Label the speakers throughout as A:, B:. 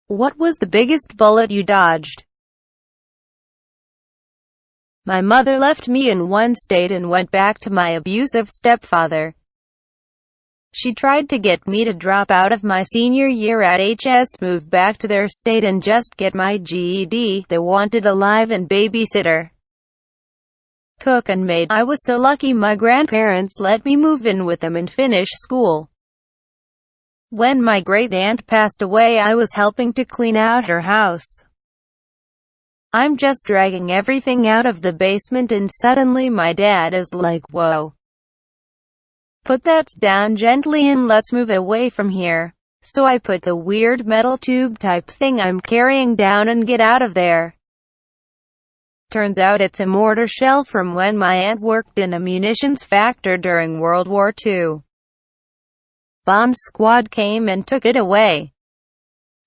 A: What was the biggest bullet you dodged? My mother left me in one state and went back to my abusive stepfather. She tried to get me to drop out of my senior year at HS, move back to their state and just get my GED. They wanted a live-in babysitter, cook and maid. I was so lucky my grandparents let me move in with them and finish school. When my great-aunt passed away, I was helping to clean out her house. I'm just dragging everything out of the basement and suddenly my dad is like, "Whoa. Put that down gently and let's move away from here." So I put the weird metal tube type thing I'm carrying down and get out of there. Turns out it's a mortar shell from when my aunt worked in a munitions factory during World War II. Bomb squad came and took it away.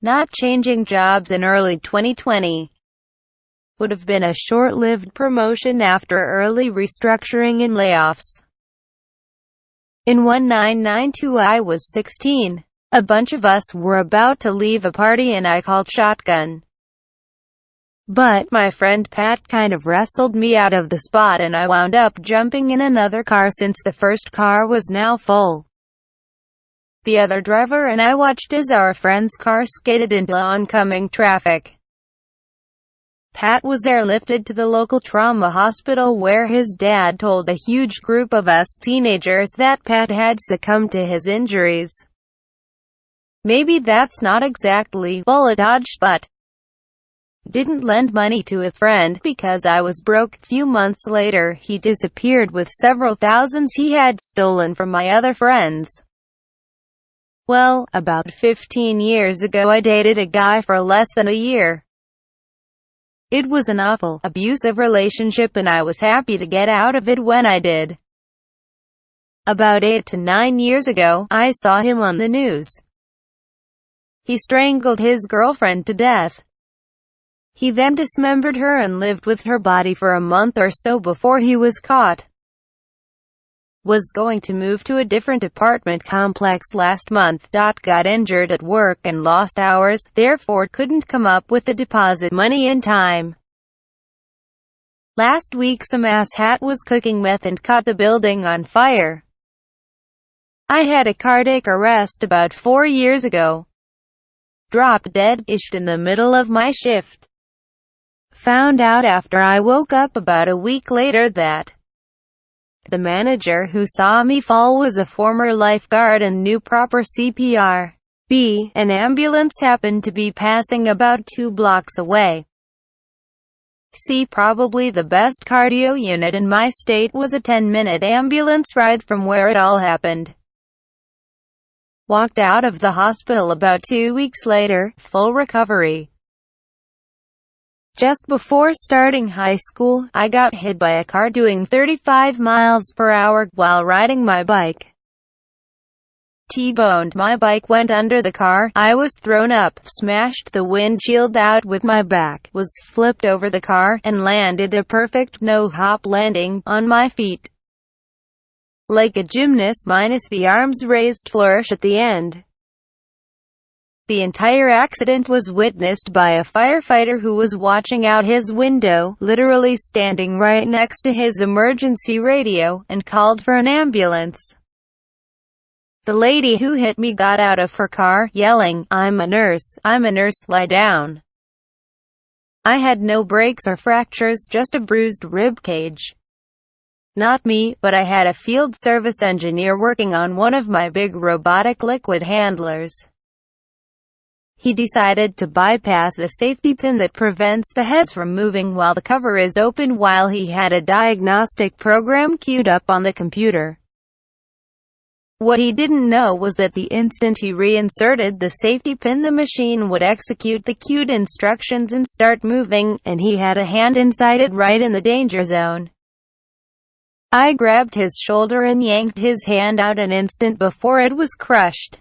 A: Not changing jobs in early 2020. Would have been a short-lived promotion after early restructuring and layoffs. In 1992 I was 16. A bunch of us were about to leave a party and I called shotgun. But my friend Pat kind of wrestled me out of the spot and I wound up jumping in another car since the first car was now full. The other driver and I watched as our friend's car skidded into oncoming traffic. Pat was airlifted to the local trauma hospital where his dad told a huge group of us teenagers that Pat had succumbed to his injuries. Maybe that's not exactly bullet dodged, but didn't lend money to a friend because I was broke. Few months later, he disappeared with several thousands he had stolen from my other friends. Well, about 15 years ago I dated a guy for less than a year. It was an awful, abusive relationship and I was happy to get out of it when I did. About 8 to 9 years ago, I saw him on the news. He strangled his girlfriend to death. He then dismembered her and lived with her body for a month or so before he was caught. Was going to move to a different apartment complex last month. Got injured at work and lost hours, therefore couldn't come up with the deposit money in time. Last week some asshat was cooking meth and caught the building on fire. I had a cardiac arrest about 4 years ago. Dropped dead-ish in the middle of my shift. Found out after I woke up about a week later that the manager who saw me fall was a former lifeguard and knew proper CPR. An ambulance happened to be passing about 2 blocks away. Probably the best cardio unit in my state was a 10-minute ambulance ride from where it all happened. Walked out of the hospital about 2 weeks later, full recovery. Just before starting high school, I got hit by a car doing 35 miles per hour while riding my bike. T-boned. My bike went under the car, I was thrown up, smashed the windshield out with my back, was flipped over the car, and landed a perfect no-hop landing on my feet. Like a gymnast minus the arms raised flourish at the end. The entire accident was witnessed by a firefighter who was watching out his window, literally standing right next to his emergency radio, and called for an ambulance. The lady who hit me got out of her car, yelling, I'm a nurse, lie down." I had no breaks or fractures, just a bruised rib cage. Not me, but I had a field service engineer working on one of my big robotic liquid handlers. He decided to bypass the safety pin that prevents the heads from moving while the cover is open while he had a diagnostic program queued up on the computer. What he didn't know was that the instant he reinserted the safety pin, the machine would execute the queued instructions and start moving, and he had a hand inside it right in the danger zone. I grabbed his shoulder and yanked his hand out an instant before it was crushed.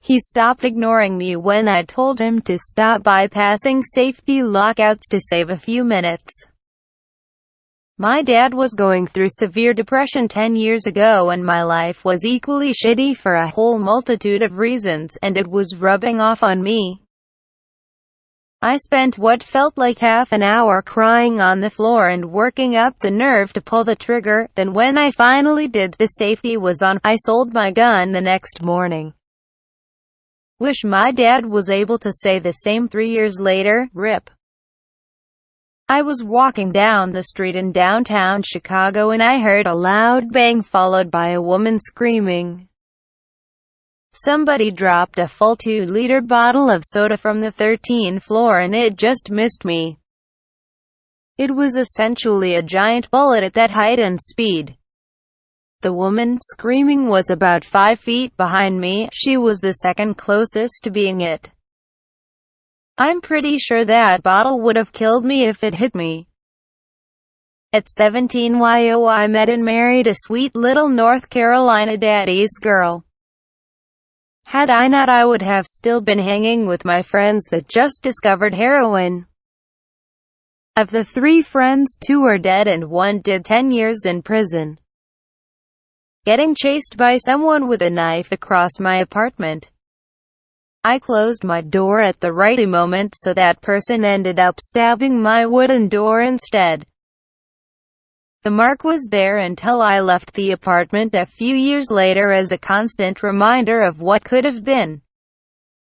A: He stopped ignoring me when I told him to stop bypassing safety lockouts to save a few minutes. My dad was going through severe depression 10 years ago and my life was equally shitty for a whole multitude of reasons, and it was rubbing off on me. I spent what felt like half an hour crying on the floor and working up the nerve to pull the trigger. Then when I finally did, the safety was on. I sold my gun the next morning. Wish my dad was able to say the same 3 years later. RIP. I was walking down the street in downtown Chicago and I heard a loud bang followed by a woman screaming. Somebody dropped a full 2-liter bottle of soda from the 13th floor and it just missed me. It was essentially a giant bullet at that height and speed. The woman screaming was about 5 feet behind me. She was the second closest to being it. I'm pretty sure that bottle would have killed me if it hit me. At 17 I met and married a sweet little North Carolina daddy's girl. Had I not, I would have still been hanging with my friends that just discovered heroin. Of the 3 friends, 2 are dead and 1 did 10 years in prison. Getting chased by someone with a knife across my apartment. I closed my door at the right moment, so that person ended up stabbing my wooden door instead. The mark was there until I left the apartment a few years later as a constant reminder of what could have been.